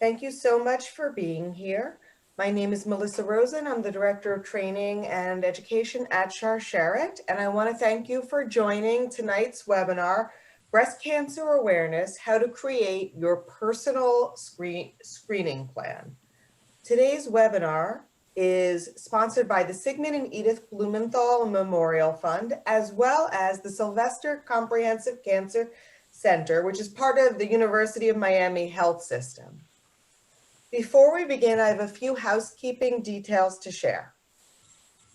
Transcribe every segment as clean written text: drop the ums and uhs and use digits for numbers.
Thank you so much for being here. My name is Melissa Rosen. I'm the Director of Training and Education at Shasharit, and I want to thank you for joining tonight's webinar, Breast Cancer Awareness, How to Create Your Personal Screening Plan. Today's webinar is sponsored by the Sigmund and Edith Blumenthal Memorial Fund, as well as the Sylvester Comprehensive Cancer Center, which is part of the University of Miami Health System. Before we begin, I have a few housekeeping details to share.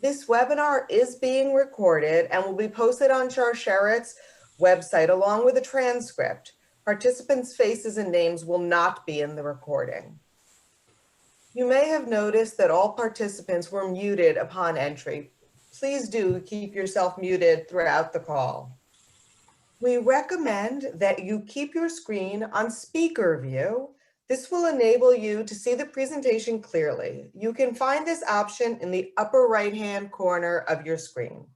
This webinar is being recorded and will be posted on Shasharit's website along with a transcript. Participants' faces and names will not be in the recording. You may have noticed that all participants were muted upon entry. Please do keep yourself muted throughout the call. We recommend that you keep your screen on speaker view. This will enable you to see the presentation clearly. You can find this option in the upper right-hand corner of your screen.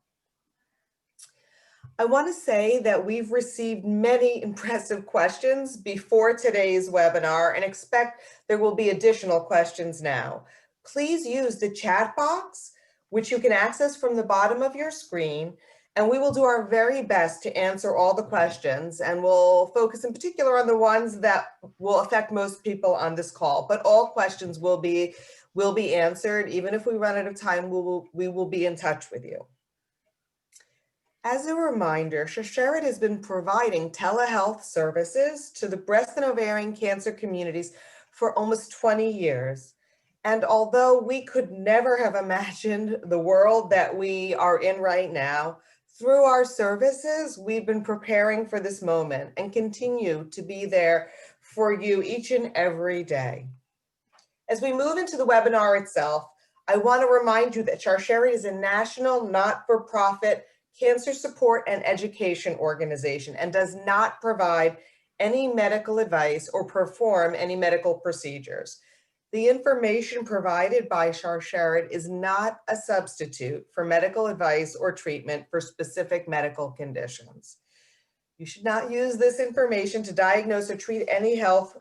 I want to say that we've received many impressive questions before today's webinar and expect there will be additional questions now. Please use the chat box, which you can access from the bottom of your screen, and we will do our very best to answer all the questions, and we'll focus in particular on the ones that will affect most people on this call. But all questions will be answered. Even if we run out of time, we will be in touch with you. As a reminder, Shasharit has been providing telehealth services to the breast and ovarian cancer communities for almost 20 years. And although we could never have imagined the world that we are in right now, through our services, we've been preparing for this moment and continue to be there for you each and every day. As we move into the webinar itself, I want to remind you that Shasharit is a national not-for-profit cancer support and education organization and does not provide any medical advice or perform any medical procedures. The information provided by Shasharit is not a substitute for medical advice or treatment for specific medical conditions. You should not use this information to diagnose or treat any health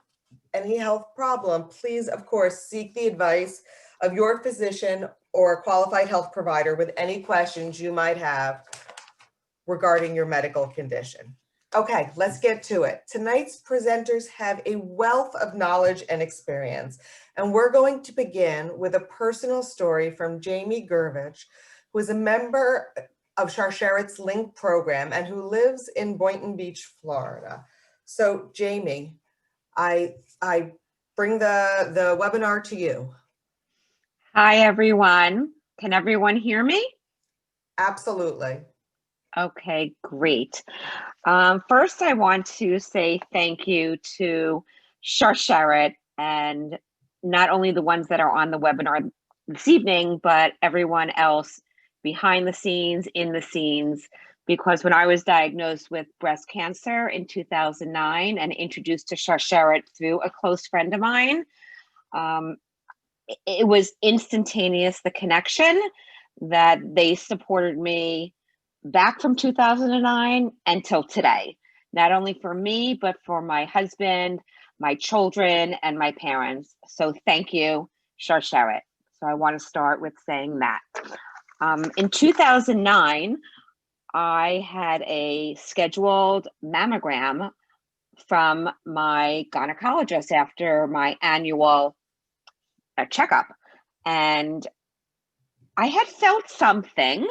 problem. Please, of course, seek the advice of your physician or qualified health provider with any questions you might have regarding your medical condition. Okay, let's get to it. Tonight's presenters have a wealth of knowledge and experience, and we're going to begin with a personal story from Jamie Gervich, who is a member of Shasharit's Link program and who lives in Boynton Beach, Florida. So Jamie, I bring the webinar to you. Hi, everyone. Can everyone hear me? Absolutely. Okay, great. First, I want to say thank you to Shasharit and not only the ones that are on the webinar this evening, but everyone else behind the scenes, in the scenes, because when I was diagnosed with breast cancer in 2009 and introduced to Shasharit through a close friend of mine, it was instantaneous, the connection that they supported me back from 2009 until today, not only for me, but for my husband, my children, and my parents. So thank you, Shasharit. So I want to start with saying that. In 2009, I had a scheduled mammogram from my gynecologist after my annual checkup. And I had felt something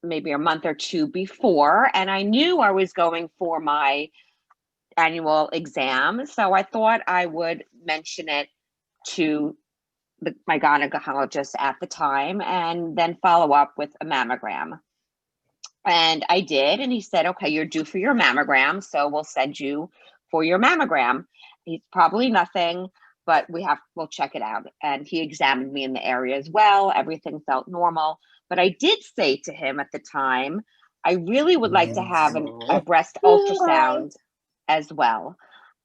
maybe a month or two before, and I knew I was going for my annual exam. So I thought I would mention it to my gynecologist at the time and then follow up with a mammogram. And I did, and he said, okay, you're due for your mammogram, so we'll send you for your mammogram. It's probably nothing, but we'll check it out. And he examined me in the area as well. Everything felt normal. But I did say to him at the time, I really would like to have a breast ultrasound as well.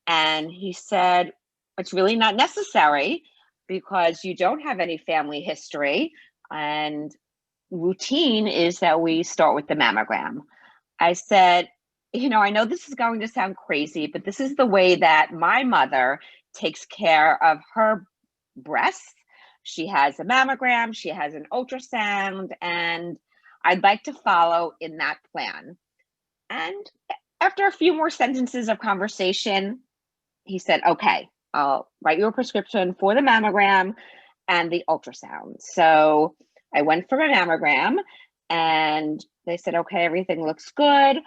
And he said, it's really not necessary because you don't have any family history. And routine is that we start with the mammogram. I said, I know this is going to sound crazy, but this is the way that my mother takes care of her breasts. She has a mammogram, she has an ultrasound, and I'd like to follow in that plan. And after a few more sentences of conversation, he said, okay, I'll write you a prescription for the mammogram and the ultrasound. So I went for a mammogram and they said, okay, everything looks good.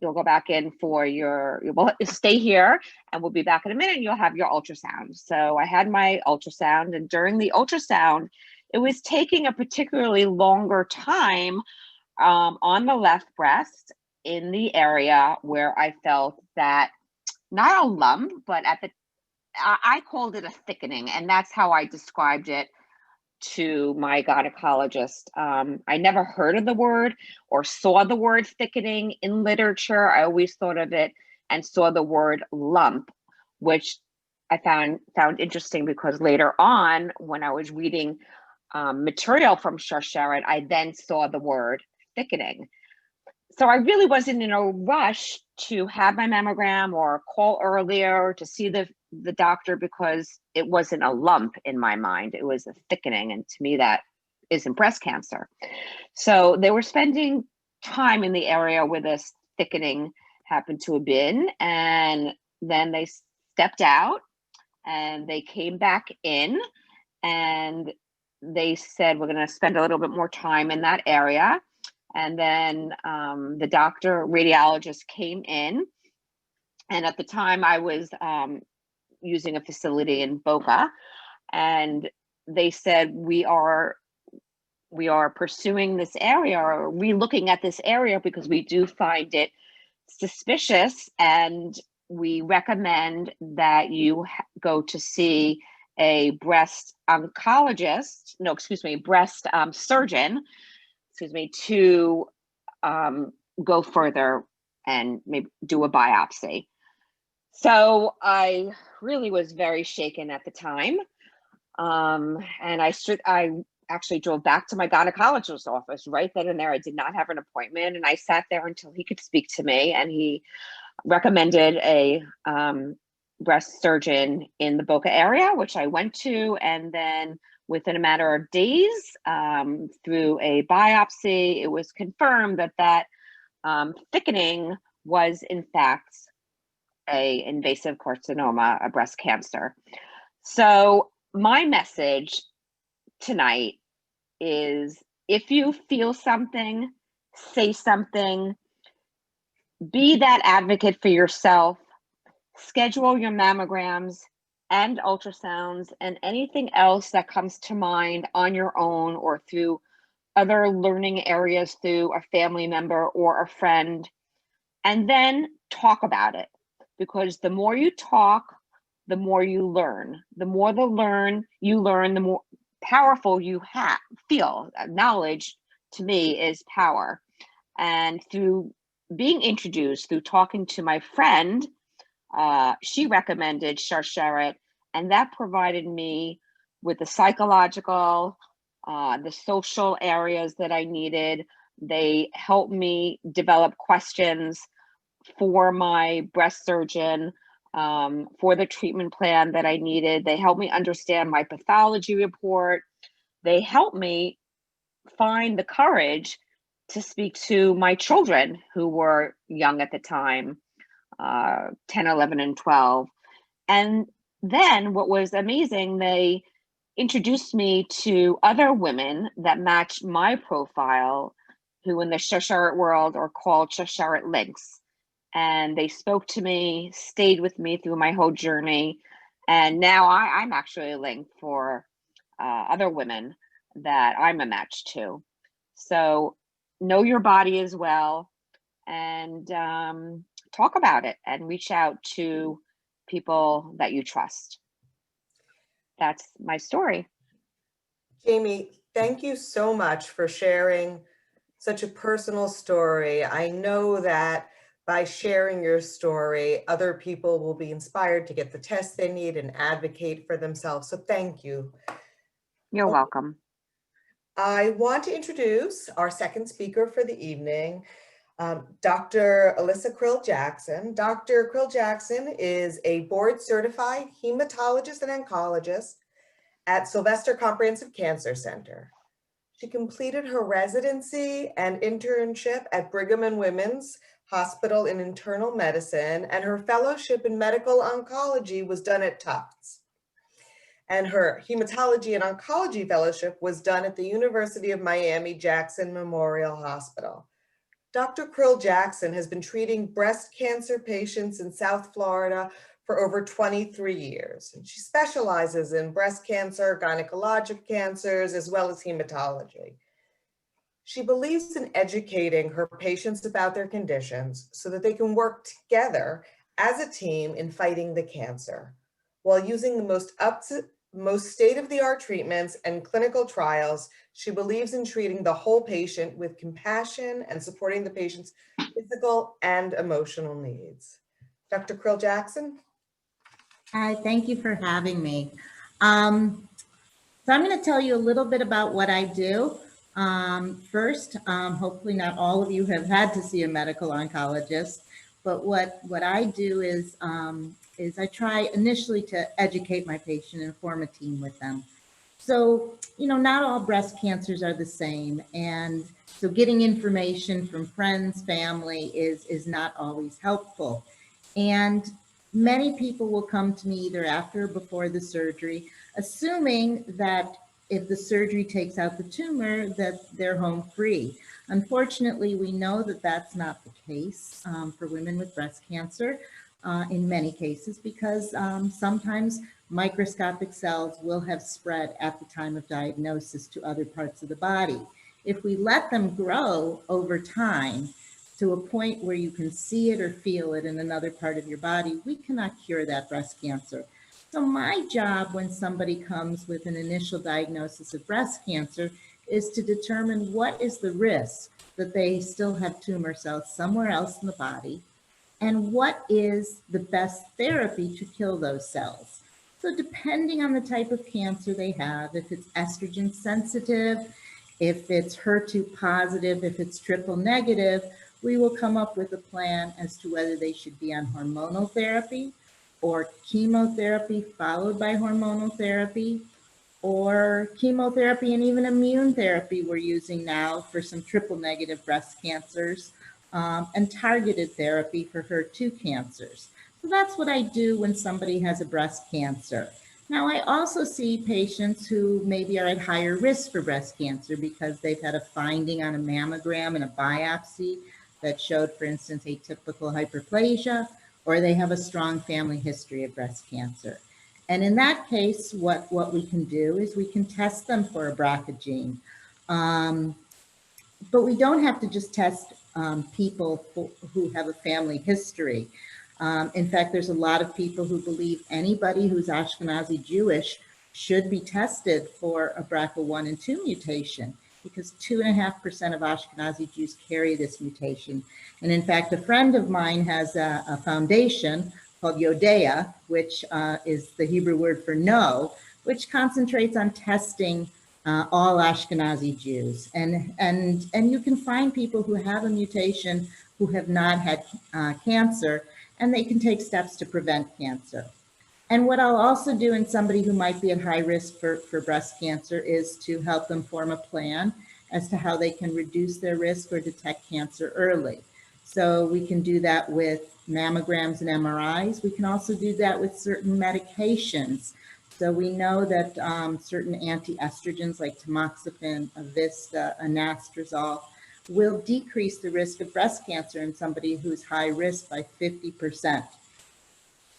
You'll go back in for you'll stay here and we'll be back in a minute and you'll have your ultrasound. So I had my ultrasound, and during the ultrasound, it was taking a particularly longer time on the left breast in the area where I felt that, not a lump, but I called it a thickening, and that's how I described it to my gynecologist. I never heard of the word or saw the word thickening in literature. I always thought of it and saw the word lump, which I found interesting because later on, when I was reading material from Shasharit, I then saw the word thickening. So I really wasn't in a rush to have my mammogram or call earlier to see the doctor, because it wasn't a lump in my mind. It was a thickening. And to me, that isn't breast cancer. So they were spending time in the area where this thickening happened to have been. And then they stepped out and they came back in and they said, we're going to spend a little bit more time in that area. And then the doctor, radiologist, came in. And at the time I was using a facility in Boca, and they said, we are pursuing this area, or re-looking at this area, because we do find it suspicious, and we recommend that you go to see a breast surgeon, to go further and maybe do a biopsy. So I really was very shaken at the time. And I actually drove back to my gynecologist's office right then and there. I did not have an appointment, and I sat there until he could speak to me, and he recommended a breast surgeon in the Boca area, which I went to. And then within a matter of days, through a biopsy, it was confirmed that thickening was in fact a invasive carcinoma, a breast cancer. So my message tonight is, if you feel something, say something, be that advocate for yourself, schedule your mammograms and ultrasounds and anything else that comes to mind on your own or through other learning areas through a family member or a friend, and then talk about it. Because the more you talk, the more you learn. The more you learn, the more powerful you feel. Knowledge, to me, is power. And through being introduced, through talking to my friend, she recommended Shasharit, and that provided me with the psychological, the social areas that I needed. They helped me develop questions for my breast surgeon, for the treatment plan that I needed. They helped me understand my pathology report. They helped me find the courage to speak to my children, who were young at the time, 10, 11, and 12. And then what was amazing, they introduced me to other women that matched my profile, who in the Shasharit world are called Shasharit links. And they spoke to me, stayed with me through my whole journey. And now I'm actually a link for other women that I'm a match to. So know your body as well, and talk about it, and reach out to people that you trust. That's my story. Jamie, thank you so much for sharing such a personal story. I know that by sharing your story, other people will be inspired to get the tests they need and advocate for themselves. So thank you. You're welcome. I want to introduce our second speaker for the evening. Dr. Elisa Krill-Jackson. Dr. Krill-Jackson is a board-certified hematologist and oncologist at Sylvester Comprehensive Cancer Center. She completed her residency and internship at Brigham and Women's Hospital in Internal Medicine, and her fellowship in medical oncology was done at Tufts. And her hematology and oncology fellowship was done at the University of Miami Jackson Memorial Hospital. Dr. Krill-Jackson has been treating breast cancer patients in South Florida for over 23 years. And she specializes in breast cancer, gynecologic cancers, as well as hematology. She believes in educating her patients about their conditions so that they can work together as a team in fighting the cancer, while using the most state-of-the-art treatments and clinical trials. She believes in treating the whole patient with compassion and supporting the patient's physical and emotional needs. Dr. Krill-Jackson? Hi, thank you for having me. So I'm going to tell you a little bit about what I do. First, hopefully not all of you have had to see a medical oncologist, but what I do is I try initially to educate my patient and form a team with them. So, not all breast cancers are the same. And so getting information from friends, family is not always helpful. And many people will come to me either after or before the surgery, assuming that if the surgery takes out the tumor, that they're home free. Unfortunately, we know that that's not the case for women with breast cancer in many cases, because sometimes microscopic cells will have spread at the time of diagnosis to other parts of the body. If we let them grow over time to a point where you can see it or feel it in another part of your body, we cannot cure that breast cancer. So my job when somebody comes with an initial diagnosis of breast cancer is to determine what is the risk that they still have tumor cells somewhere else in the body, and what is the best therapy to kill those cells. So depending on the type of cancer they have, if it's estrogen sensitive, if it's HER2 positive, if it's triple negative, we will come up with a plan as to whether they should be on hormonal therapy or chemotherapy followed by hormonal therapy, or chemotherapy and even immune therapy we're using now for some triple negative breast cancers, and targeted therapy for HER2 cancers. So that's what I do when somebody has a breast cancer. Now, I also see patients who maybe are at higher risk for breast cancer because they've had a finding on a mammogram and a biopsy that showed, for instance, atypical hyperplasia, or they have a strong family history of breast cancer. And in that case, what we can do is we can test them for a BRCA gene. But we don't have to just test people who have a family history. In fact, there's a lot of people who believe anybody who's Ashkenazi Jewish should be tested for a BRCA1 and 2 mutation, because 2.5% of Ashkenazi Jews carry this mutation. And in fact, a friend of mine has a foundation called Yodea, which is the Hebrew word for know, which concentrates on testing all Ashkenazi Jews. And you can find people who have a mutation who have not had cancer, and they can take steps to prevent cancer. And what I'll also do in somebody who might be at high risk for breast cancer is to help them form a plan as to how they can reduce their risk or detect cancer early. So we can do that with mammograms and MRIs. We can also do that with certain medications. So we know that certain anti-estrogens like tamoxifen, Vista, anastrozole will decrease the risk of breast cancer in somebody who's high risk by 50%.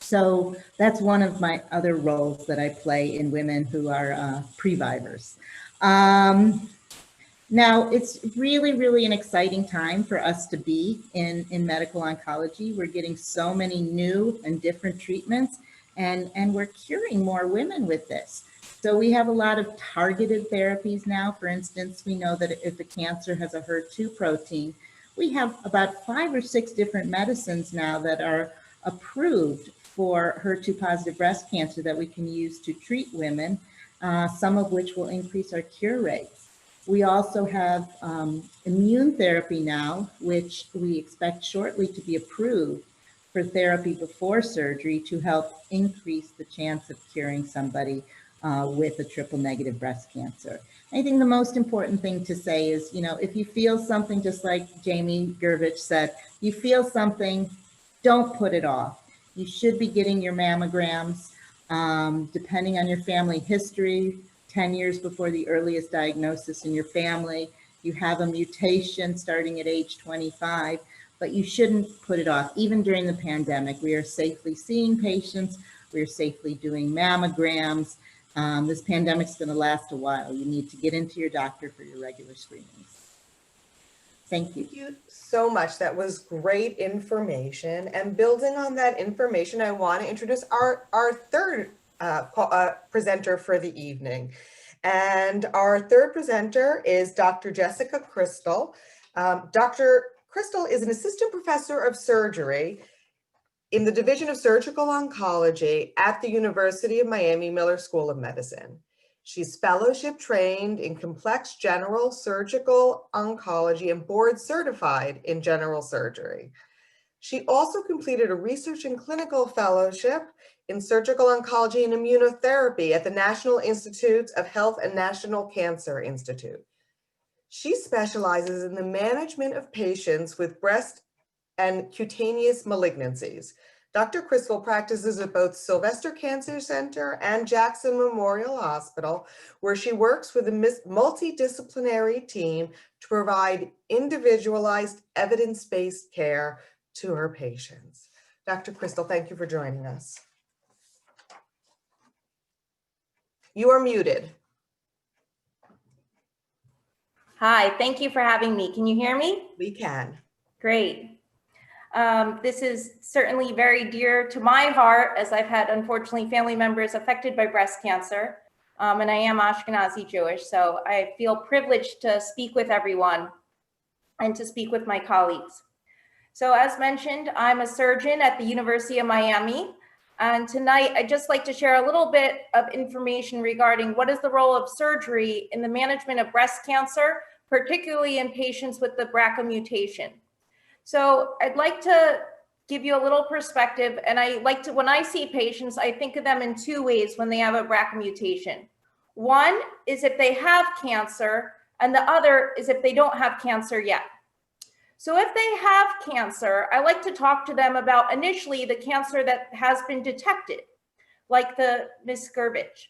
So that's one of my other roles that I play in women who are previvors. Now, it's really, really an exciting time for us to be in medical oncology. We're getting so many new and different treatments, and we're curing more women with this. So we have a lot of targeted therapies now. For instance, we know that if a cancer has a HER2 protein, we have about 5 or 6 different medicines now that are approved for HER2 positive breast cancer that we can use to treat women, some of which will increase our cure rates. We also have immune therapy now, which we expect shortly to be approved for therapy before surgery to help increase the chance of curing somebody with a triple negative breast cancer. I think the most important thing to say is, if you feel something, just like Jamie Gervich said, you feel something, don't put it off. You should be getting your mammograms, depending on your family history, 10 years before the earliest diagnosis in your family. You have a mutation starting at age 25, but you shouldn't put it off. Even during the pandemic, we are safely seeing patients. We are safely doing mammograms. This pandemic's going to last a while. You need to get into your doctor for your regular screenings. Thank you. Thank you so much. That was great information. And building on that information, I want to introduce our third presenter for the evening. And our third presenter is Dr. Jessica Crystal. Dr. Crystal is an assistant professor of surgery in the Division of Surgical Oncology at the University of Miami Miller School of Medicine. She's fellowship trained in complex general surgical oncology and board certified in general surgery. She also completed a research and clinical fellowship in surgical oncology and immunotherapy at the National Institutes of Health and National Cancer Institute. She specializes in the management of patients with breast and cutaneous malignancies. Dr. Crystal practices at both Sylvester Cancer Center and Jackson Memorial Hospital, where she works with a multidisciplinary team to provide individualized evidence-based care to her patients. Dr. Crystal, thank you for joining us. You are muted. Hi, thank you for having me. Can you hear me? We can. Great. This is certainly very dear to my heart, as I've had, unfortunately, family members affected by breast cancer, and I am Ashkenazi Jewish, so I feel privileged to speak with everyone and to speak with my colleagues. So as mentioned, I'm a surgeon at the University of Miami, and tonight I'd just like to share a little bit of information regarding what is the role of surgery in the management of breast cancer, particularly in patients with the BRCA mutation. So I'd like to give you a little perspective, and I like to, when I see patients, I think of them in two ways when they have a BRCA mutation. One is if they have cancer, and the other is if they don't have cancer yet. So if they have cancer, I like to talk to them about initially the cancer that has been detected, like the Ms. Gervich.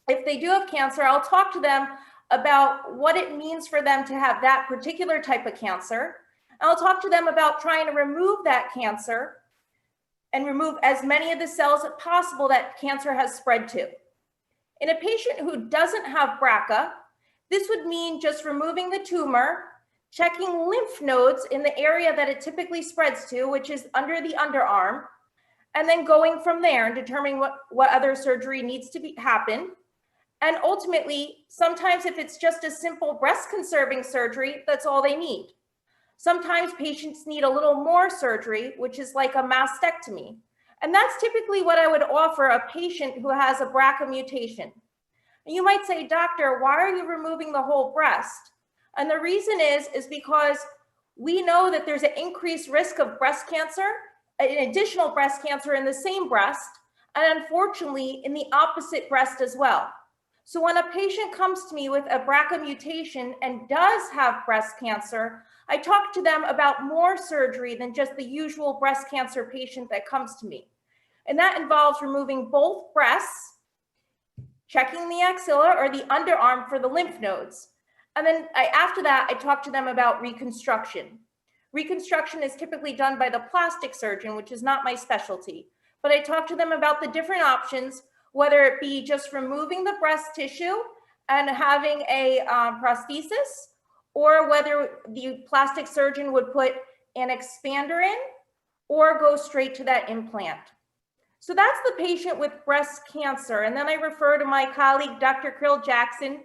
If they do have cancer, I'll talk to them about what it means for them to have that particular type of cancer. I'll talk to them about trying to remove that cancer and remove as many of the cells as possible that cancer has spread to. In a patient who doesn't have BRCA, this would mean just removing the tumor, checking lymph nodes in the area that it typically spreads to, which is under the underarm, and then going from there and determining what other surgery needs to happen. And ultimately, sometimes if it's just a simple breast conserving surgery, that's all they need. Sometimes patients need a little more surgery, which is like a mastectomy. And that's typically what I would offer a patient who has a BRCA mutation. And you might say, doctor, why are you removing the whole breast? And the reason is because we know that there's an increased risk of breast cancer, an additional breast cancer in the same breast, and unfortunately in the opposite breast as well. So when a patient comes to me with a BRCA mutation and does have breast cancer, I talk to them about more surgery than just the usual breast cancer patient that comes to me. And that involves removing both breasts, checking the axilla or the underarm for the lymph nodes. And then after that, I talk to them about reconstruction. Reconstruction is typically done by the plastic surgeon, which is not my specialty. But I talk to them about the different options, whether it be just removing the breast tissue and having a prosthesis, or whether the plastic surgeon would put an expander in or go straight to that implant. So that's the patient with breast cancer. And then I refer to my colleague, Dr. Krill-Jackson,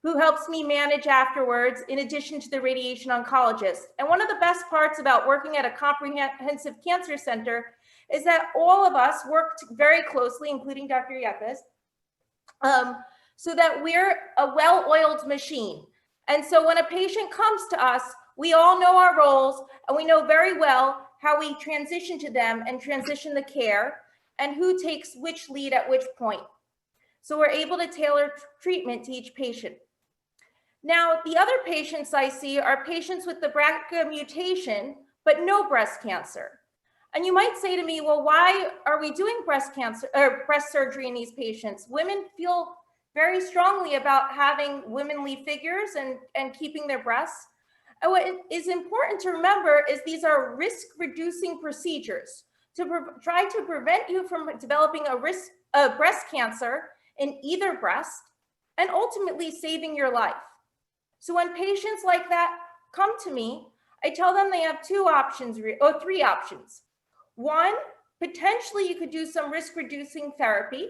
who helps me manage afterwards, in addition to the radiation oncologist. And one of the best parts about working at a comprehensive cancer center is that all of us worked very closely, including Dr. Ypez, so that we're a well-oiled machine. And so when a patient comes to us, we all know our roles and we know very well how we transition to them and transition the care and who takes which lead at which point. So we're able to tailor treatment to each patient. Now, the other patients I see are patients with the BRCA mutation, but no breast cancer. And you might say to me, well, why are we doing breast cancer or breast surgery in these patients? Women feel very strongly about having womanly figures and keeping their breasts. And what is important to remember is these are risk-reducing procedures to try to prevent you from developing a breast cancer in either breast and ultimately saving your life. So when patients like that come to me, I tell them they have two options or three options. One, potentially you could do some risk-reducing therapy.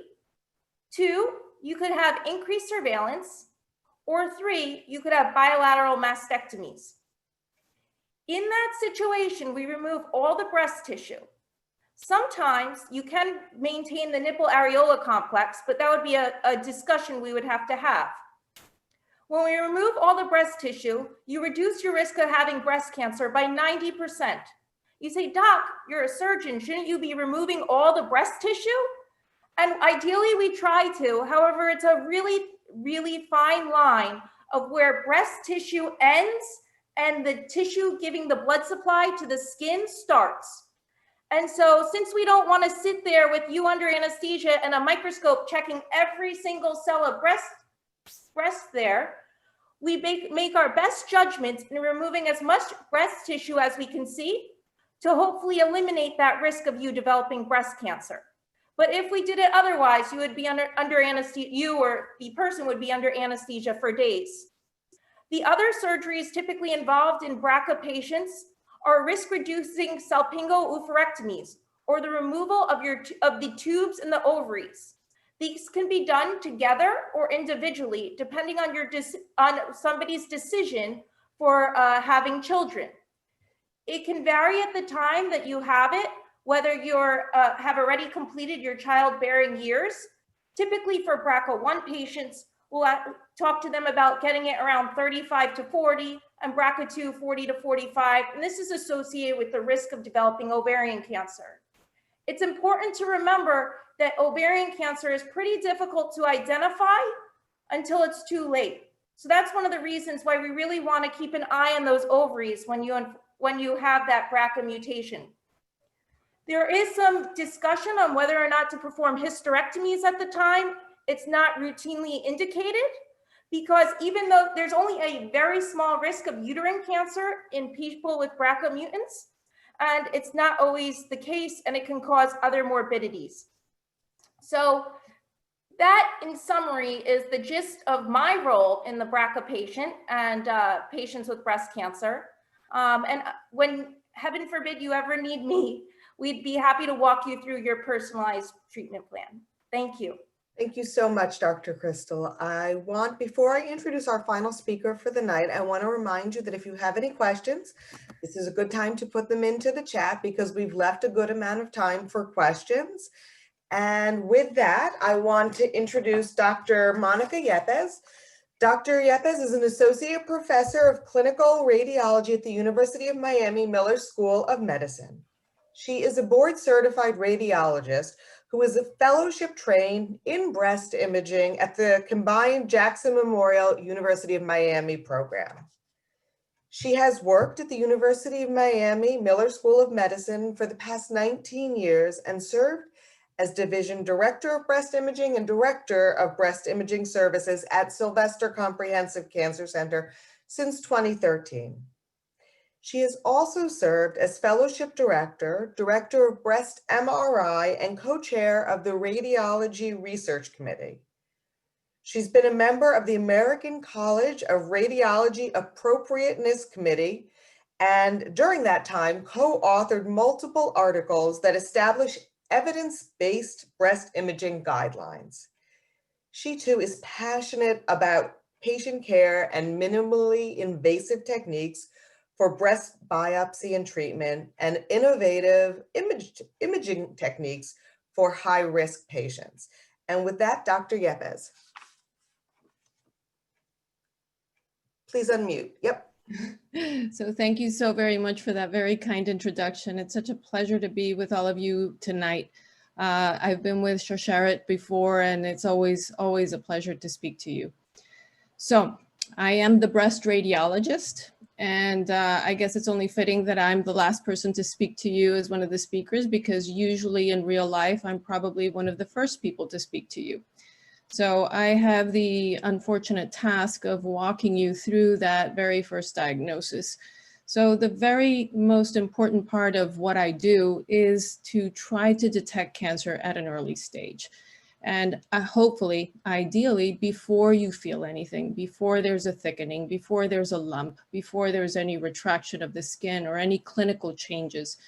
Two, you could have increased surveillance. Or three, you could have bilateral mastectomies. In that situation, we remove all the breast tissue. Sometimes you can maintain the nipple areola complex, but that would be a discussion we would have to have. When we remove all the breast tissue, you reduce your risk of having breast cancer by 90%. You say, Doc, you're a surgeon. Shouldn't you be removing all the breast tissue? And ideally we try to. However, it's a really, really fine line of where breast tissue ends and the tissue giving the blood supply to the skin starts. And so since we don't want to sit there with you under anesthesia and a microscope checking every single cell of breast there, we make our best judgments in removing as much breast tissue as we can see to hopefully eliminate that risk of you developing breast cancer. But if we did it otherwise, you would be under anesthesia, you or the person would be under anesthesia for days. The other surgeries typically involved in BRCA patients are risk-reducing salpingo-oophorectomies, or the removal of the tubes in the ovaries. These can be done together or individually, depending on somebody's decision for having children. It can vary at the time that you have it, whether you have already completed your childbearing years. Typically for BRCA1 patients, we'll talk to them about getting it around 35 to 40, and BRCA2 40 to 45, and this is associated with the risk of developing ovarian cancer. It's important to remember that ovarian cancer is pretty difficult to identify until it's too late. So that's one of the reasons why we really want to keep an eye on those ovaries when you have that BRCA mutation. There is some discussion on whether or not to perform hysterectomies at the time. It's not routinely indicated because even though there's only a very small risk of uterine cancer in people with BRCA mutants, and it's not always the case, and it can cause other morbidities. So that, in summary, is the gist of my role in the BRCA patient and patients with breast cancer. And when, heaven forbid, you ever need me, we'd be happy to walk you through your personalized treatment plan. Thank you. Thank you so much, Dr. Crystal. Before I introduce our final speaker for the night, I want to remind you that if you have any questions, this is a good time to put them into the chat because we've left a good amount of time for questions. And with that, I want to introduce Dr. Monica Ypez. Dr. Ypez is an associate professor of clinical radiology at the University of Miami Miller School of Medicine. She is a board-certified radiologist who is a fellowship trained in breast imaging at the combined Jackson Memorial University of Miami program. She has worked at the University of Miami Miller School of Medicine for the past 19 years and served as Division Director of Breast Imaging and Director of Breast Imaging Services at Sylvester Comprehensive Cancer Center since 2013. She has also served as Fellowship Director, Director of Breast MRI, and co-chair of the Radiology Research Committee. She's been a member of the American College of Radiology Appropriateness Committee, and during that time, co-authored multiple articles that establish evidence-based breast imaging guidelines. She too is passionate about patient care and minimally invasive techniques for breast biopsy and treatment and innovative imaging techniques for high-risk patients. And with that, Dr. Ypez. Please unmute. Yep. So thank you so very much for that very kind introduction. It's such a pleasure to be with all of you tonight. I've been with Shasharit before, and it's always a pleasure to speak to you. So I am the breast radiologist, and I guess it's only fitting that I'm the last person to speak to you as one of the speakers, because usually in real life, I'm probably one of the first people to speak to you. So I have the unfortunate task of walking you through that very first diagnosis. So the very most important part of what I do is to try to detect cancer at an early stage. And hopefully, ideally, before you feel anything, before there's a thickening, before there's a lump, before there's any retraction of the skin or any clinical changes.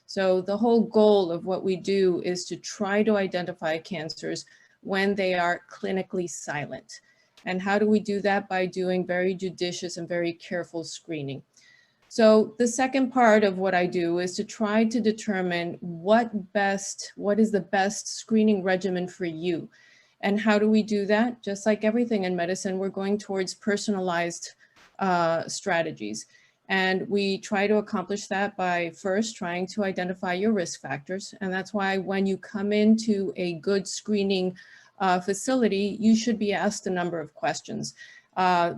So the whole goal of what we do is to try to identify cancers when they are clinically silent. And how do we do that? By doing very judicious and very careful screening. So the second part of what I do is to try to determine what is the best screening regimen for you. And how do we do that? Just like everything in medicine, we're going towards personalized strategies. And we try to accomplish that by first trying to identify your risk factors. And that's why when you come into a good screening facility, you should be asked a number of questions,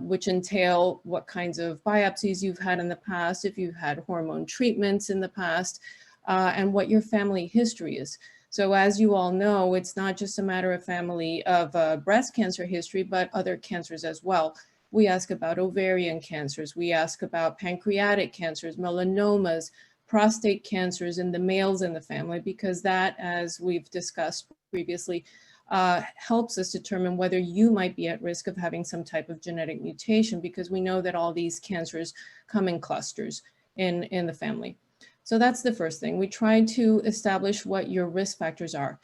which entail what kinds of biopsies you've had in the past, if you've had hormone treatments in the past, and what your family history is. So as you all know, it's not just a matter of family of breast cancer history, but other cancers as well. We ask about ovarian cancers. We ask about pancreatic cancers, melanomas, prostate cancers in the males in the family, because that, as we've discussed previously, helps us determine whether you might be at risk of having some type of genetic mutation, because we know that all these cancers come in clusters in the family. So that's the first thing. We try to establish what your risk factors are.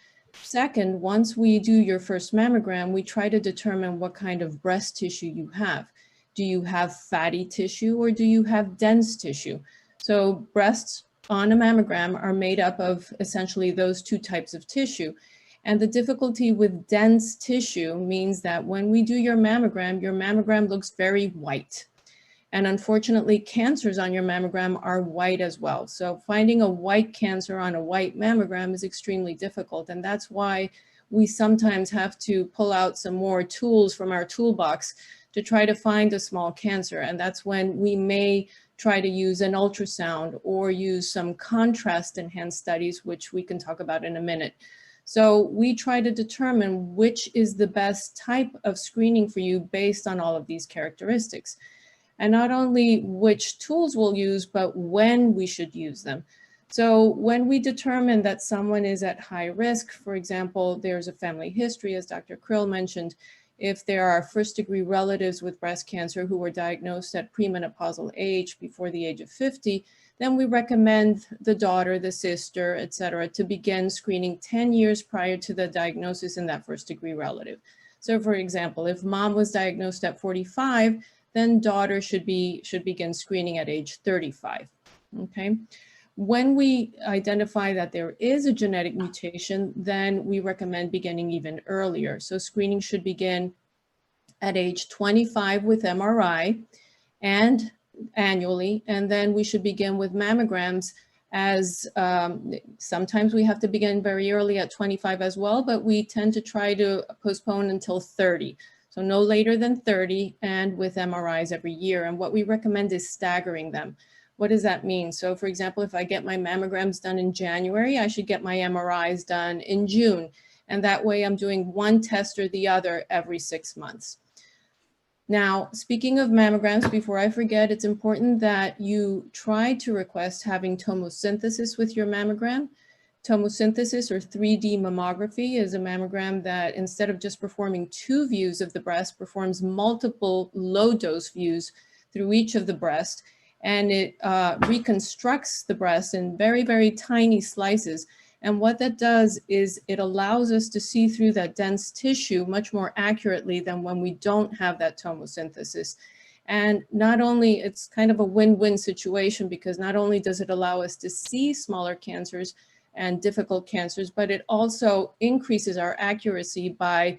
Second, once we do your first mammogram, we try to determine what kind of breast tissue you have. Do you have fatty tissue or do you have dense tissue? So breasts on a mammogram are made up of essentially those two types of tissue. And the difficulty with dense tissue means that when we do your mammogram looks very white. And unfortunately, cancers on your mammogram are white as well. So finding a white cancer on a white mammogram is extremely difficult. And that's why we sometimes have to pull out some more tools from our toolbox to try to find a small cancer. And that's when we may try to use an ultrasound or use some contrast enhanced studies, which we can talk about in a minute. So we try to determine which is the best type of screening for you based on all of these characteristics. And not only which tools we'll use, but when we should use them. So when we determine that someone is at high risk, for example, there's a family history, as Dr. Krill mentioned, if there are first-degree relatives with breast cancer who were diagnosed at premenopausal age before the age of 50, then we recommend the daughter, the sister, et cetera, to begin screening 10 years prior to the diagnosis in that first-degree relative. So for example, if mom was diagnosed at 45, then daughter should begin screening at age 35, okay? When we identify that there is a genetic mutation, then we recommend beginning even earlier. So screening should begin at age 25 with MRI and annually, and then we should begin with mammograms as sometimes we have to begin very early at 25 as well, but we tend to try to postpone until 30. So no later than 30 and with MRIs every year. And what we recommend is staggering them. What does that mean? So for example, if I get my mammograms done in January, I should get my MRIs done in June. And that way I'm doing one test or the other every 6 months. Now, speaking of mammograms, before I forget, it's important that you try to request having tomosynthesis with your mammogram. Tomosynthesis or 3D mammography is a mammogram that instead of just performing 2 views of the breast, performs multiple low-dose views through each of the breast, and it reconstructs the breast in very, very tiny slices. And what that does is it allows us to see through that dense tissue much more accurately than when we don't have that tomosynthesis. And not only, it's kind of a win-win situation, because not only does it allow us to see smaller cancers and difficult cancers, but it also increases our accuracy by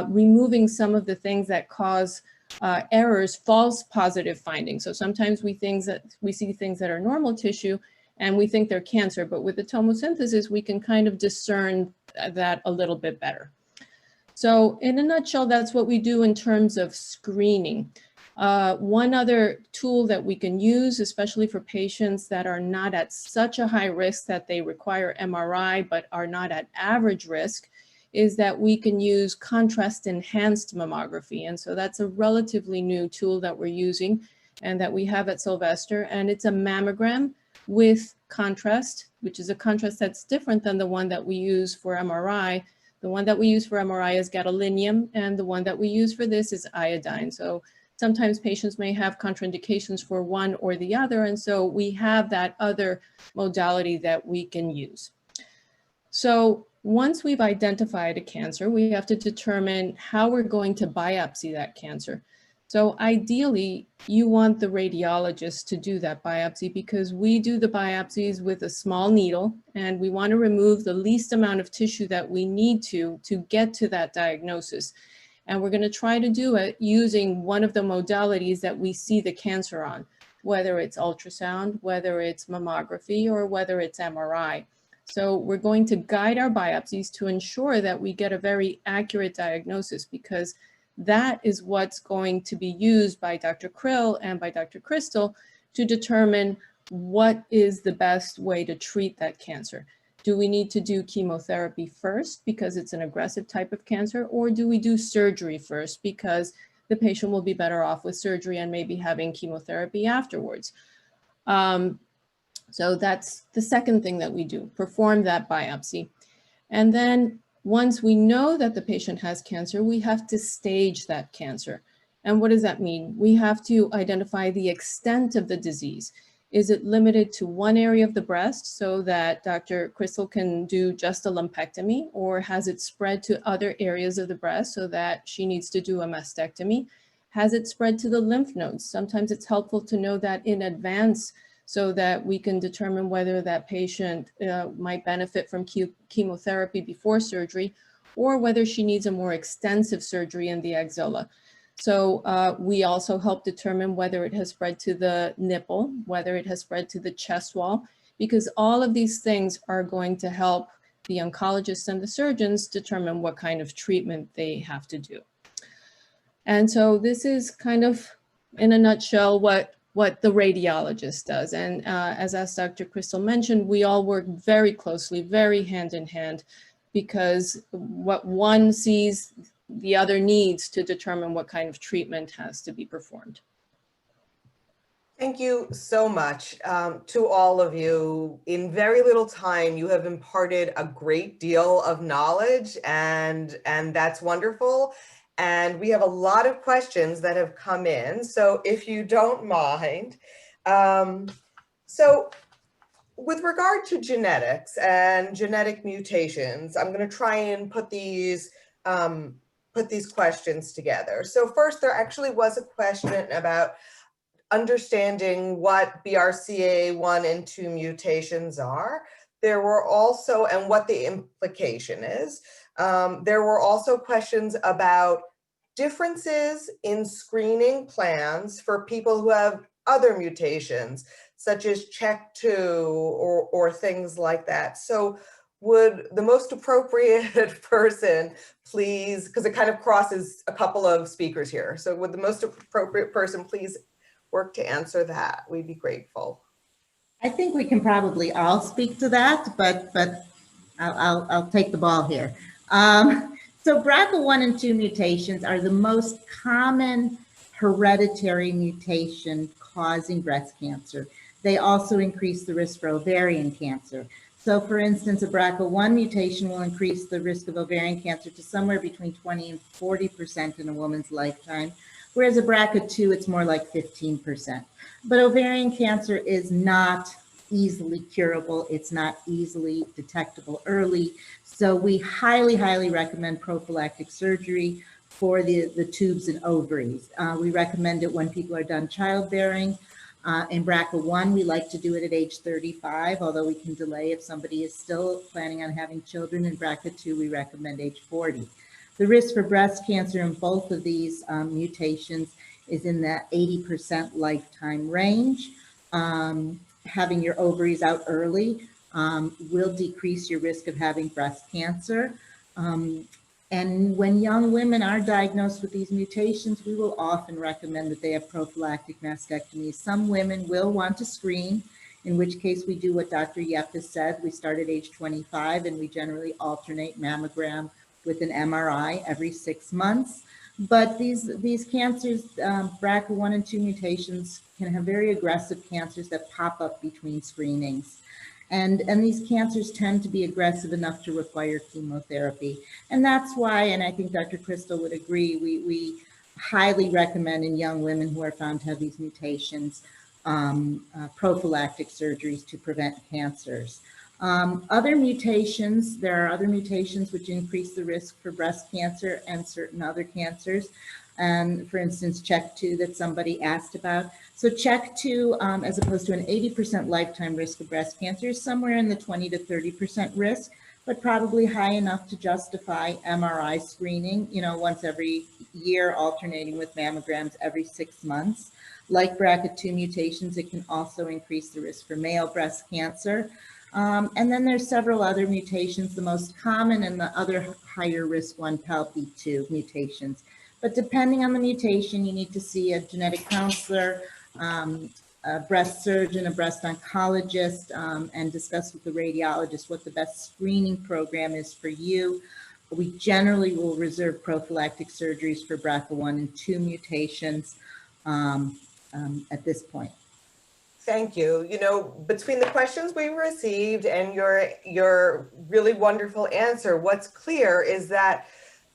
removing some of the things that cause errors, false positive findings. So sometimes we see things that are normal tissue and we think they're cancer, but with the tomosynthesis, we can kind of discern that a little bit better. So in a nutshell, that's what we do in terms of screening. One other tool that we can use, especially for patients that are not at such a high risk that they require MRI, but are not at average risk, is that we can use contrast enhanced mammography. And so that's a relatively new tool that we're using and that we have at Sylvester. And it's a mammogram with contrast, which is a contrast that's different than the one that we use for MRI. The one that we use for MRI is gadolinium, and the one that we use for this is iodine. So sometimes patients may have contraindications for one or the other, and so we have that other modality that we can use. So once we've identified a cancer, we have to determine how we're going to biopsy that cancer. So ideally, you want the radiologist to do that biopsy because we do the biopsies with a small needle, and we want to remove the least amount of tissue that we need to get to that diagnosis. And we're going to try to do it using one of the modalities that we see the cancer on, whether it's ultrasound, whether it's mammography, or whether it's MRI. So we're going to guide our biopsies to ensure that we get a very accurate diagnosis, because that is what's going to be used by Dr. Krill and by Dr. Crystal to determine what is the best way to treat that cancer. Do we need to do chemotherapy first because it's an aggressive type of cancer, or do we do surgery first because the patient will be better off with surgery and maybe having chemotherapy afterwards? So that's the second thing that we do, perform that biopsy. And then once we know that the patient has cancer, we have to stage that cancer. And what does that mean? We have to identify the extent of the disease. Is it limited to one area of the breast so that Dr. Crystal can do just a lumpectomy, or has it spread to other areas of the breast so that she needs to do a mastectomy? Has it spread to the lymph nodes? Sometimes it's helpful to know that in advance so that we can determine whether that patient might benefit from chemotherapy before surgery, or whether she needs a more extensive surgery in the axilla. So we also help determine whether it has spread to the nipple, whether it has spread to the chest wall, because all of these things are going to help the oncologists and the surgeons determine what kind of treatment they have to do. And so this is kind of, in a nutshell, what the radiologist does. And as Dr. Crystal mentioned, we all work very closely, very hand in hand, because what one sees, the other needs to determine what kind of treatment has to be performed. Thank you so much to all of you. In very little time, you have imparted a great deal of knowledge, and that's wonderful. And we have a lot of questions that have come in. So if you don't mind, so with regard to genetics and genetic mutations, I'm going to try and put these questions together. So first, there actually was a question about understanding what BRCA1 and 2 mutations are. There were also, and what the implication is. There were also questions about differences in screening plans for people who have other mutations, such as CHEK2 or things like that. So would the most appropriate person please, because it kind of crosses a couple of speakers here, so would the most appropriate person please work to answer that? We'd be grateful. I think we can probably all speak to that, but I'll take the ball here. So BRCA1 and 2 mutations are the most common hereditary mutation causing breast cancer. They also increase the risk for ovarian cancer. So for instance, a BRCA1 mutation will increase the risk of ovarian cancer to somewhere between 20 and 40% in a woman's lifetime, whereas a BRCA2, it's more like 15%. But ovarian cancer is not easily curable. It's not easily detectable early. So we highly, highly recommend prophylactic surgery for the tubes and ovaries. We recommend it when people are done childbearing. In BRCA1, we like to do it at age 35, although we can delay if somebody is still planning on having children. In BRCA2, we recommend age 40. The risk for breast cancer in both of these mutations is in that 80% lifetime range. Having your ovaries out early will decrease your risk of having breast cancer. And when young women are diagnosed with these mutations, we will often recommend that they have prophylactic mastectomies. Some women will want to screen, in which case we do what Dr. Ypez said. We start at age 25 and we generally alternate mammogram with an MRI every 6 months. But these cancers, BRCA1 and 2 mutations, can have very aggressive cancers that pop up between screenings. And these cancers tend to be aggressive enough to require chemotherapy. And that's why, and I think Dr. Crystal would agree, we highly recommend in young women who are found to have these mutations, prophylactic surgeries to prevent cancers. Other mutations, there are other mutations which increase the risk for breast cancer and certain other cancers. For instance, CHEK2 that somebody asked about. So CHEK2, as opposed to an 80% lifetime risk of breast cancer, is somewhere in the 20 to 30% risk, but probably high enough to justify MRI screening, once every year, alternating with mammograms every 6 months. Like BRCA2 mutations, it can also increase the risk for male breast cancer. And then there's several other mutations, the most common and the other higher risk one, PALB2 mutations. But depending on the mutation, you need to see a genetic counselor, a breast surgeon, a breast oncologist, and discuss with the radiologist what the best screening program is for you. We generally will reserve prophylactic surgeries for BRCA1 and 2 mutations at this point. Thank you. Between the questions we received and your really wonderful answer, what's clear is that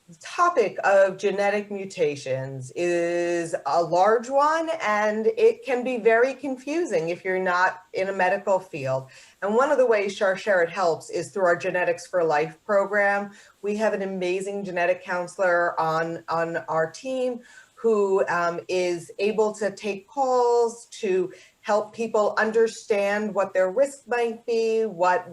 the topic of genetic mutations is a large one, and it can be very confusing if you're not in a medical field. And one of the ways Shasharit helps is through our Genetics for Life program. We have an amazing genetic counselor on our team who is able to take calls to help people understand what their risk might be, what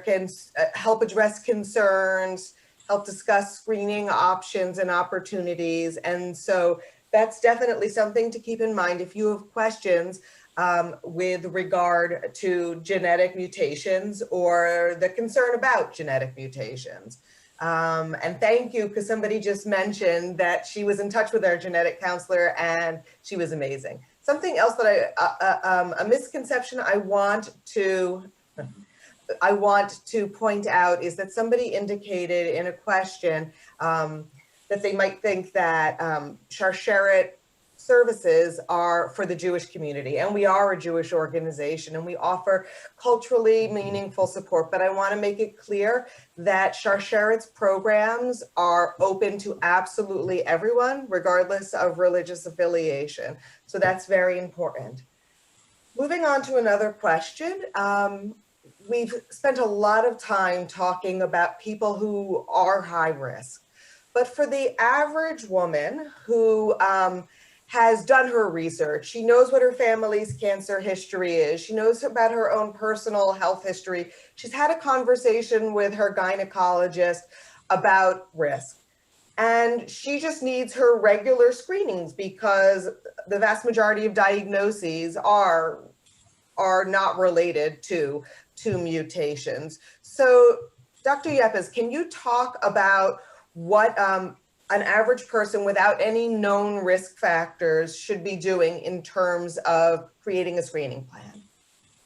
can help address concerns, help discuss screening options and opportunities. And so that's definitely something to keep in mind if you have questions with regard to genetic mutations or the concern about genetic mutations. And thank you, because somebody just mentioned that she was in touch with our genetic counselor and she was amazing. Something else that a misconception I want to point out is that somebody indicated in a question that they might think that Shasharit services are for the Jewish community, and we are a Jewish organization and we offer culturally meaningful support. But I want to make it clear that Shasharit's programs are open to absolutely everyone, regardless of religious affiliation. So that's very important. Moving on to another question. We've spent a lot of time talking about people who are high risk, but for the average woman who has done her research, she knows what her family's cancer history is, she knows about her own personal health history, she's had a conversation with her gynecologist about risk, and she just needs her regular screenings because the vast majority of diagnoses are not related to mutations. So Dr. Ypez, can you talk about what an average person without any known risk factors should be doing in terms of creating a screening plan?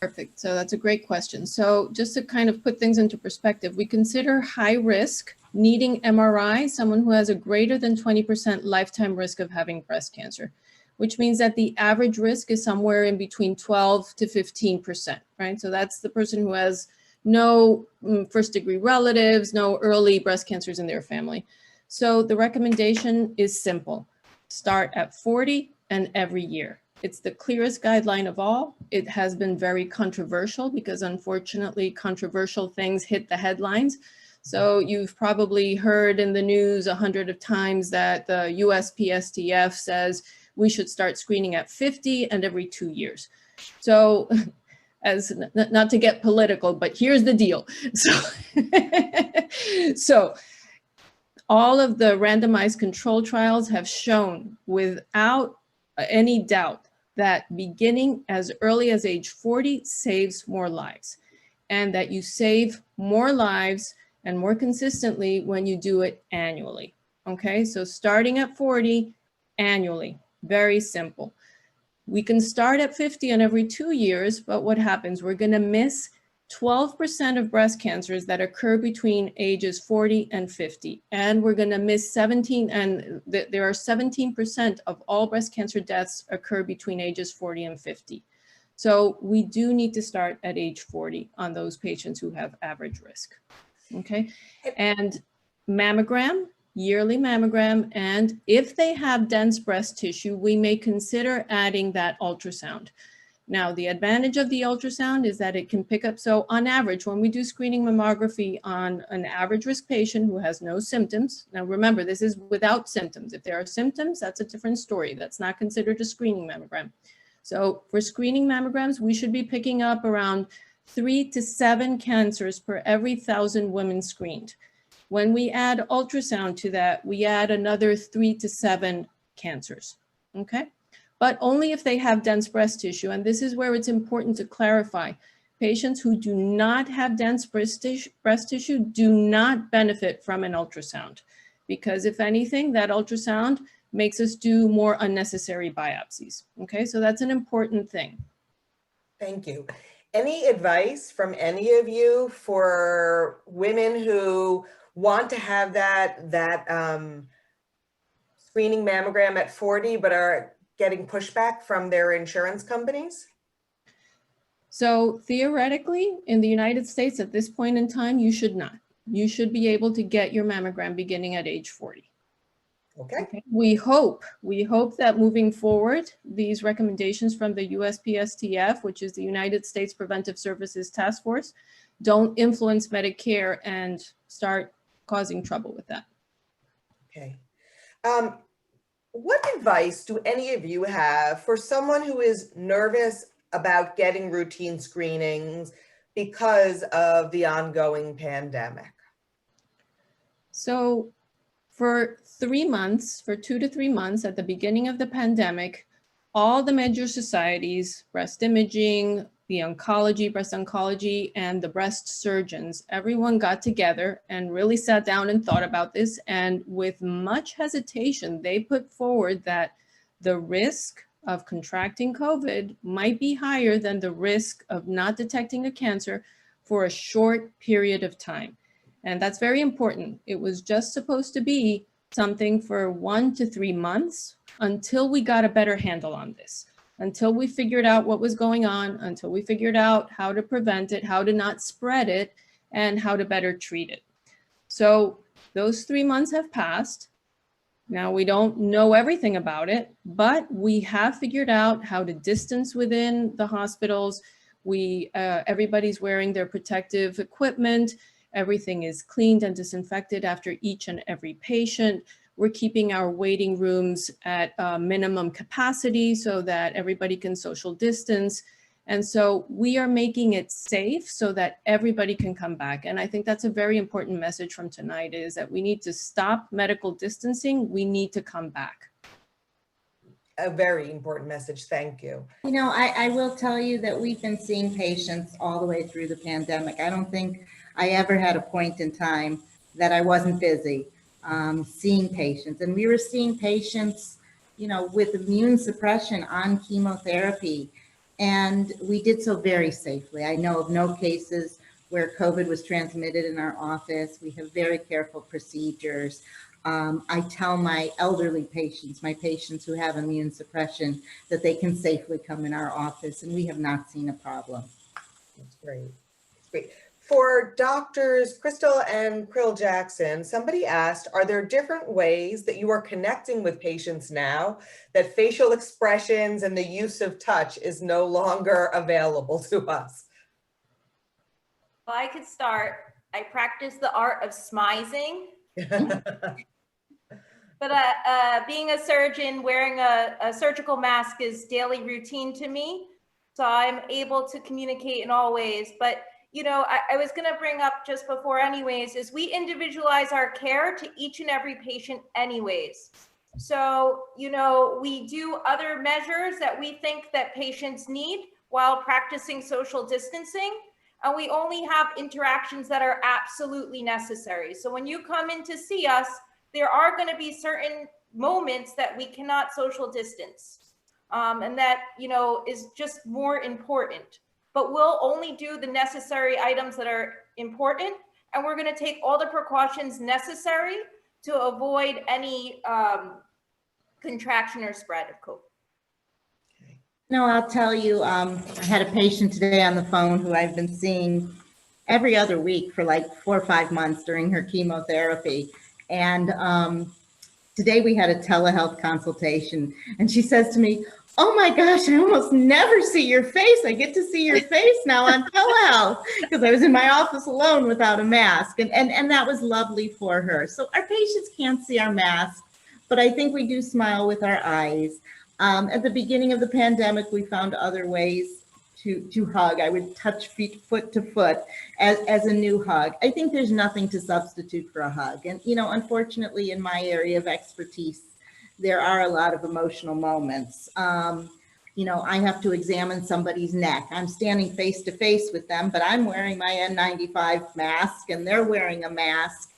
Perfect. So that's a great question. So just to kind of put things into perspective, we consider high risk needing MRI someone who has a greater than 20% lifetime risk of having breast cancer, which means that the average risk is somewhere in between 12 to 15%, right? So that's the person who has no first degree relatives, no early breast cancers in their family. So the recommendation is simple. Start at 40 and every year. It's the clearest guideline of all. It has been very controversial because unfortunately controversial things hit the headlines. So you've probably heard in the news 100 times that the USPSTF says we should start screening at 50 and every 2 years. So as not to get political, but here's the deal. So all of the randomized control trials have shown without any doubt that beginning as early as age 40 saves more lives, and that you save more lives and more consistently when you do it annually. Okay, so starting at 40 annually, very simple. We can start at 50 and every 2 years, but what happens? We're going to miss 12% of breast cancers that occur between ages 40 and 50. And we're going to miss 17, and there are 17% of all breast cancer deaths occur between ages 40 and 50. So we do need to start at age 40 on those patients who have average risk. Okay. And mammogram, yearly mammogram, and if they have dense breast tissue, we may consider adding that ultrasound. Now, the advantage of the ultrasound is that it can pick up. So on average, when we do screening mammography on an average risk patient who has no symptoms, now remember, this is without symptoms. If there are symptoms, that's a different story. That's not considered a screening mammogram. So for screening mammograms, we should be picking up around 3 to 7 cancers per every 1,000 women screened. When we add ultrasound to that, we add another 3 to 7 cancers, okay? But only if they have dense breast tissue. And this is where it's important to clarify. Patients who do not have dense breast tissue do not benefit from an ultrasound, because if anything, that ultrasound makes us do more unnecessary biopsies. Okay, so that's an important thing. Thank you. Any advice from any of you for women who want to have that screening mammogram at 40, but are getting pushback from their insurance companies? So theoretically, in the United States at this point in time, you should not. You should be able to get your mammogram beginning at age 40. Okay. We hope that moving forward, these recommendations from the USPSTF, which is the United States Preventive Services Task Force, don't influence Medicare and start causing trouble with that. Okay. What advice do any of you have for someone who is nervous about getting routine screenings because of the ongoing pandemic? So for 3 months, for 2 to 3 months at the beginning of the pandemic, all the major societies, breast imaging, the oncology, breast oncology, and the breast surgeons, everyone got together and really sat down and thought about this. And with much hesitation, they put forward that the risk of contracting COVID might be higher than the risk of not detecting a cancer for a short period of time. And that's very important. It was just supposed to be something for 1 to 3 months until we got a better handle on this, until we figured out what was going on, until we figured out how to prevent it, how to not spread it, and how to better treat it. So those 3 months have passed. Now we don't know everything about it, but we have figured out how to distance within the hospitals. Everybody's wearing their protective equipment. Everything is cleaned and disinfected after each and every patient. We're keeping our waiting rooms at minimum capacity so that everybody can social distance. And so we are making it safe so that everybody can come back. And I think that's a very important message from tonight, is that we need to stop medical distancing. We need to come back. A very important message. Thank you. You know, I will tell you that we've been seeing patients all the way through the pandemic. I don't think I ever had a point in time that I wasn't busy seeing patients. And we were seeing patients, you know, with immune suppression on chemotherapy. And we did so very safely. I know of no cases where COVID was transmitted in our office. We have very careful procedures. I tell my elderly patients, my patients who have immune suppression, that they can safely come in our office, and we have not seen a problem. That's great. That's great. For doctors Crystal and Krill-Jackson, somebody asked, are there different ways that you are connecting with patients now that facial expressions and the use of touch is no longer available to us? Well, I could start. I practice the art of smizing. But being a surgeon, wearing a surgical mask is daily routine to me. So I'm able to communicate in all ways. But I was going to bring up just before anyways, is we individualize our care to each and every patient anyways. So, we do other measures that we think that patients need while practicing social distancing. And we only have interactions that are absolutely necessary. So when you come in to see us, there are going to be certain moments that we cannot social distance. And that, is just more important. But we'll only do the necessary items that are important. And we're going to take all the precautions necessary to avoid any contraction or spread of COVID. No, I'll tell you, I had a patient today on the phone who I've been seeing every other week for like 4 or 5 months during her chemotherapy. And today we had a telehealth consultation, and she says to me, "Oh my gosh, I almost never see your face. I get to see your face now on telehealth," because I was in my office alone without a mask. And that was lovely for her. So our patients can't see our masks, but I think we do smile with our eyes. At the beginning of the pandemic, we found other ways to hug. I would touch foot to foot as a new hug. I think there's nothing to substitute for a hug. And, unfortunately, in my area of expertise, there are a lot of emotional moments. I have to examine somebody's neck. I'm standing face to face with them, but I'm wearing my N95 mask and they're wearing a mask.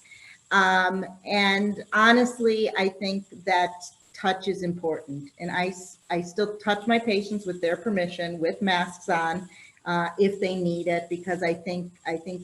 And honestly, I think that touch is important. And I still touch my patients with their permission, with masks on, if they need it, because I think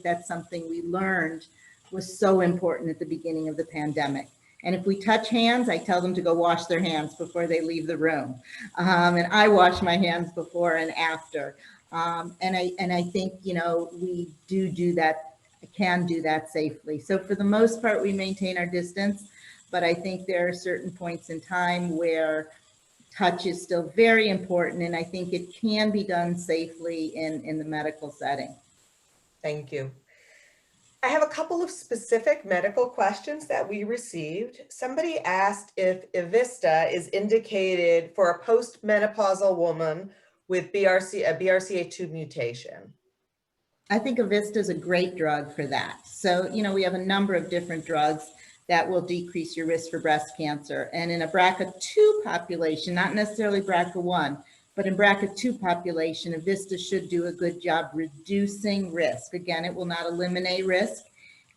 that's something we learned was so important at the beginning of the pandemic. And if we touch hands, I tell them to go wash their hands before they leave the room. And I wash my hands before and after. And I think, we do that, can do that safely. So for the most part, we maintain our distance, but I think there are certain points in time where touch is still very important. And I think it can be done safely in the medical setting. Thank you. I have a couple of specific medical questions that we received. Somebody asked if Vista is indicated for a postmenopausal woman with a BRCA2 mutation. I think Vista is a great drug for that. So, we have a number of different drugs that will decrease your risk for breast cancer. And in a BRCA2 population, not necessarily BRCA1, but in BRCA2 population, Vista should do a good job reducing risk. Again, it will not eliminate risk.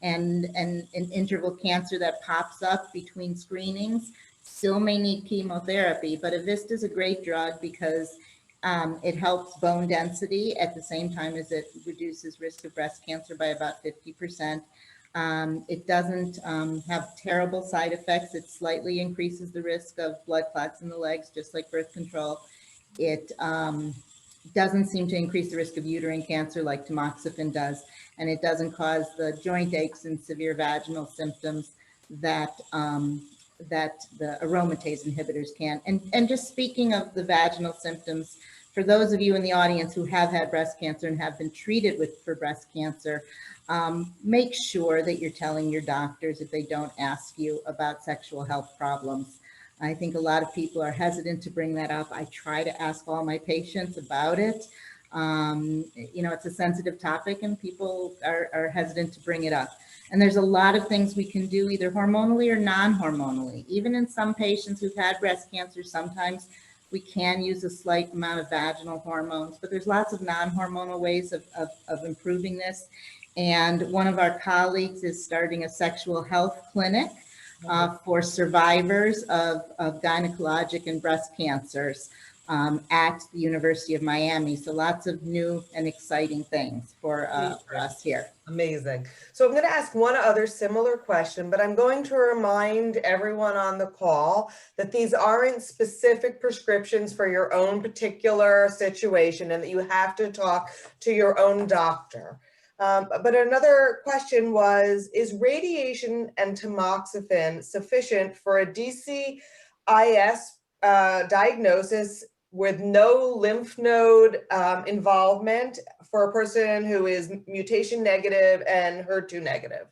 And an interval cancer that pops up between screenings still may need chemotherapy, but Vista is a great drug because it helps bone density at the same time as it reduces risk of breast cancer by about 50%. It doesn't have terrible side effects. It slightly increases the risk of blood clots in the legs, just like birth control. It doesn't seem to increase the risk of uterine cancer like tamoxifen does, and it doesn't cause the joint aches and severe vaginal symptoms that the aromatase inhibitors can. And just speaking of the vaginal symptoms, for those of you in the audience who have had breast cancer and have been treated for breast cancer, make sure that you're telling your doctors if they don't ask you about sexual health problems. I think a lot of people are hesitant to bring that up. I try to ask all my patients about it. It's a sensitive topic and people are hesitant to bring it up. And there's a lot of things we can do either hormonally or non-hormonally. Even in some patients who've had breast cancer, sometimes we can use a slight amount of vaginal hormones, but there's lots of non-hormonal ways of improving this. And one of our colleagues is starting a sexual health clinic for survivors of gynecologic and breast cancers at the University of Miami. So lots of new and exciting things for us here. Amazing. So I'm going to ask one other similar question, but I'm going to remind everyone on the call that these aren't specific prescriptions for your own particular situation and that you have to talk to your own doctor. But another question was, is radiation and tamoxifen sufficient for a DCIS diagnosis with no lymph node involvement for a person who is mutation negative and HER2 negative?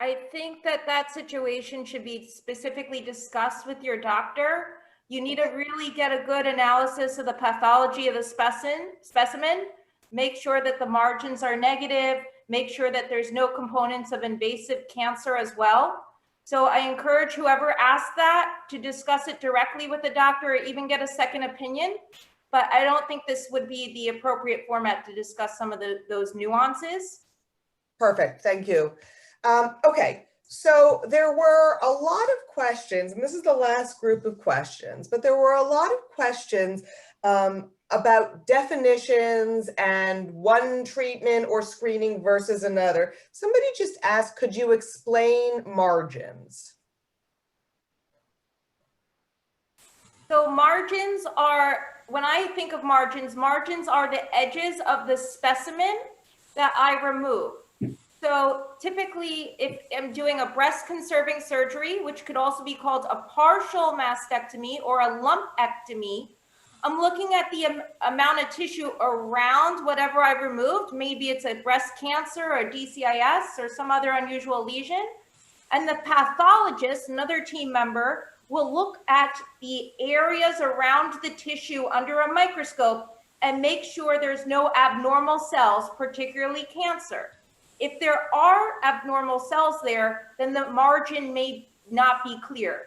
I think that situation should be specifically discussed with your doctor. You need to really get a good analysis of the pathology of the specimen, make sure that the margins are negative, make sure that there's no components of invasive cancer as well. So I encourage whoever asked that to discuss it directly with the doctor or even get a second opinion. But I don't think this would be the appropriate format to discuss some of those nuances. Perfect, thank you. Okay, so there were a lot of questions, and this is the last group of questions, but there were a lot of questions about definitions and one treatment or screening versus another. Somebody just asked, could you explain margins? So margins are, when I think of margins, margins are the edges of the specimen that I remove. So typically, if I'm doing a breast conserving surgery, which could also be called a partial mastectomy or a lumpectomy, I'm looking at the amount of tissue around whatever I removed. Maybe it's a breast cancer or DCIS or some other unusual lesion. And the pathologist, another team member, will look at the areas around the tissue under a microscope and make sure there's no abnormal cells, particularly cancer. If there are abnormal cells there, then the margin may not be clear.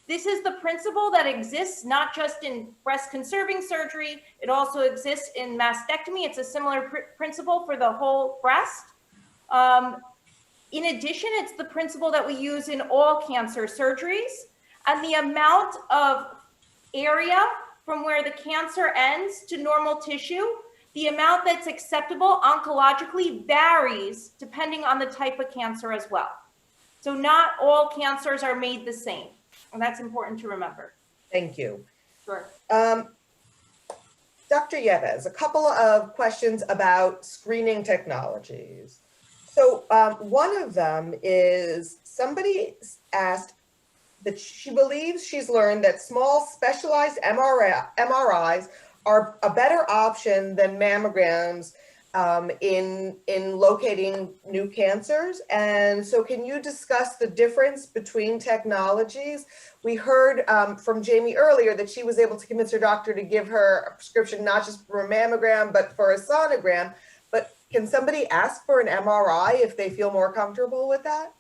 This is the principle that exists not just in breast conserving surgery, it also exists in mastectomy. It's a similar principle for the whole breast. In addition, it's the principle that we use in all cancer surgeries. And the amount of area from where the cancer ends to normal tissue, the amount that's acceptable oncologically varies depending on the type of cancer as well. So not all cancers are made the same. And that's important to remember. Thank you. Sure. Dr. Ypez, a couple of questions about screening technologies. So one of them is somebody asked that she believes she's learned that small specialized MRIs are a better option than mammograms in locating new cancers. And so can you discuss the difference between technologies? We heard from Jamie earlier that she was able to convince her doctor to give her a prescription, not just for a mammogram, but for a sonogram. But can somebody ask for an MRI if they feel more comfortable with that?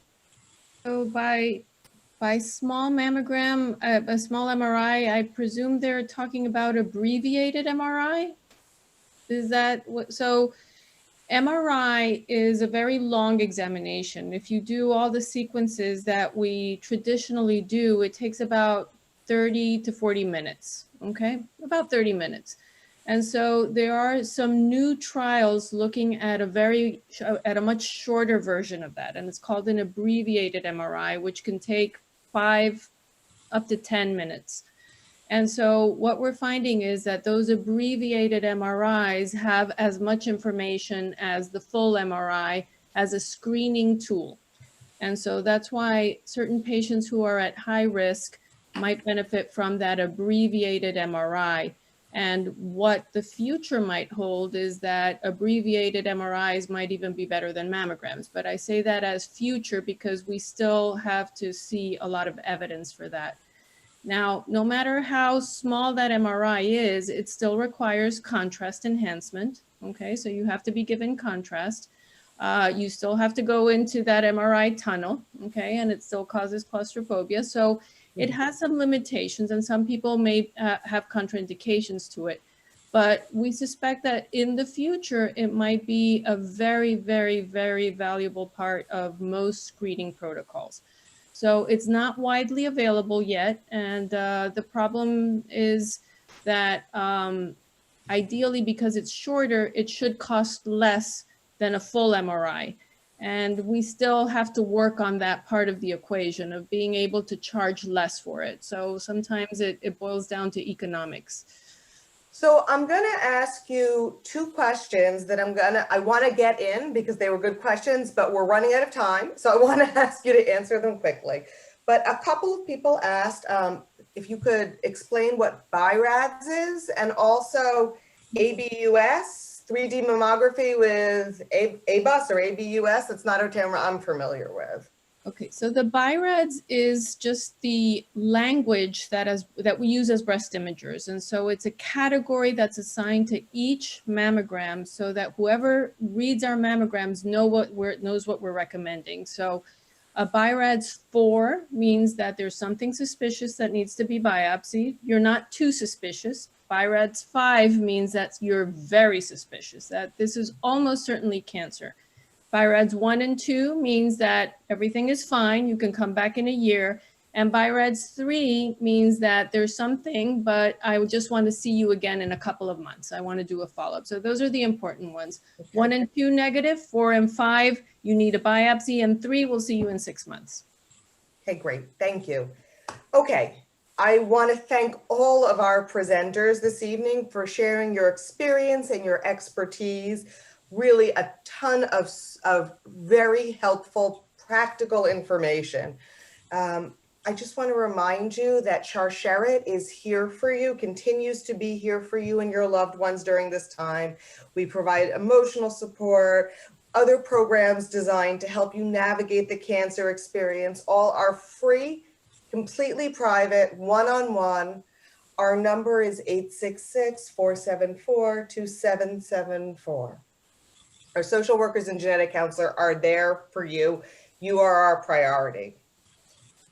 So by small mammogram, a small MRI, I presume they're talking about abbreviated MRI? Is that what? So MRI is a very long examination. If you do all the sequences that we traditionally do, it takes about 30 to 40 minutes, okay? About 30 minutes. And so there are some new trials looking at a much shorter version of that. And it's called an abbreviated MRI, which can take 5 up to 10 minutes. And so what we're finding is that those abbreviated MRIs have as much information as the full MRI as a screening tool. And so that's why certain patients who are at high risk might benefit from that abbreviated MRI. And what the future might hold is that abbreviated MRIs might even be better than mammograms. But I say that as future because we still have to see a lot of evidence for that. Now, no matter how small that MRI is, it still requires contrast enhancement. Okay, so you have to be given contrast. You still have to go into that MRI tunnel, okay, and it still causes claustrophobia. So it has some limitations and some people may have contraindications to it. But we suspect that in the future, it might be a very, very, very valuable part of most screening protocols. So it's not widely available yet. And the problem is that ideally, because it's shorter, it should cost less than a full MRI. And we still have to work on that part of the equation of being able to charge less for it. So sometimes it boils down to economics. So I'm going to ask you 2 questions that I want to get in because they were good questions, but we're running out of time. So I want to ask you to answer them quickly. But a couple of people asked if you could explain what BI-RADS is and also ABUS, 3D mammography with ABUS or ABUS. It's not a term I'm familiar with. Okay, so the BI-RADS is just the language that we use as breast imagers. And so it's a category that's assigned to each mammogram so that whoever reads our mammograms knows what we're recommending. So a BI-RADS 4 means that there's something suspicious that needs to be biopsied. You're not too suspicious. BI-RADS 5 means that you're very suspicious, that this is almost certainly cancer. BI-RADS 1 and 2 means that everything is fine, you can come back in a year. And BI-RADS 3 means that there's something, but I just want to see you again in a couple of months. I want to do a follow-up. So those are the important ones. Okay. 1 and 2 negative, 4 and 5, you need a biopsy, and 3, we'll see you in 6 months. Okay, great. Thank you. Okay. I want to thank all of our presenters this evening for sharing your experience and your expertise. Really a ton of very helpful, practical information. I just want to remind you that Shasharit is here for you, continues to be here for you and your loved ones during this time. We provide emotional support, other programs designed to help you navigate the cancer experience. All are free, completely private, one-on-one. Our number is 866-474-2774. Our social workers and genetic counselor are there for you. You are our priority.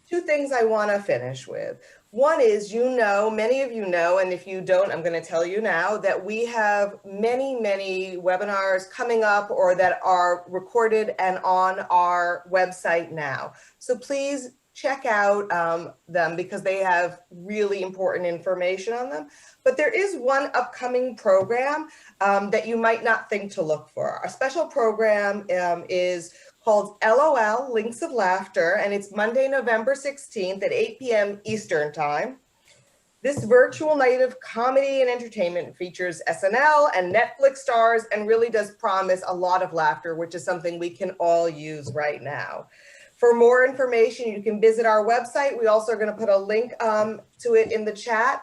2 things I want to finish with. One is, many of you know, and if you don't, I'm going to tell you now, that we have many, many webinars coming up or that are recorded and on our website now. So please check out them because they have really important information on them. But there is one upcoming program that you might not think to look for. Our special program is called LOL, Links of Laughter, and it's Monday, November 16th at 8 p.m. Eastern Time. This virtual night of comedy and entertainment features SNL and Netflix stars and really does promise a lot of laughter, which is something we can all use right now. For more information, you can visit our website. We also are going to put a link to it in the chat.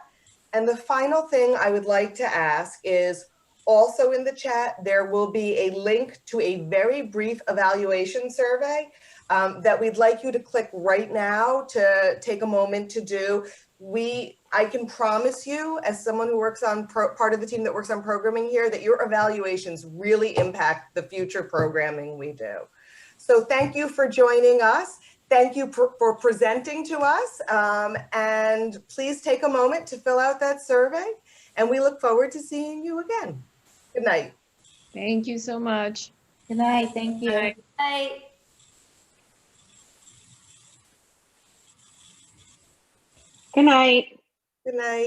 And the final thing I would like to ask is, also in the chat, there will be a link to a very brief evaluation survey that we'd like you to click right now to take a moment to do. I can promise you, as someone who works on part of the team that works on programming here, that your evaluations really impact the future programming we do. So thank you for joining us. Thank you for presenting to us. And please take a moment to fill out that survey. And we look forward to seeing you again. Good night. Thank you so much. Good night. Thank you. Bye. Bye. Good night. Good night.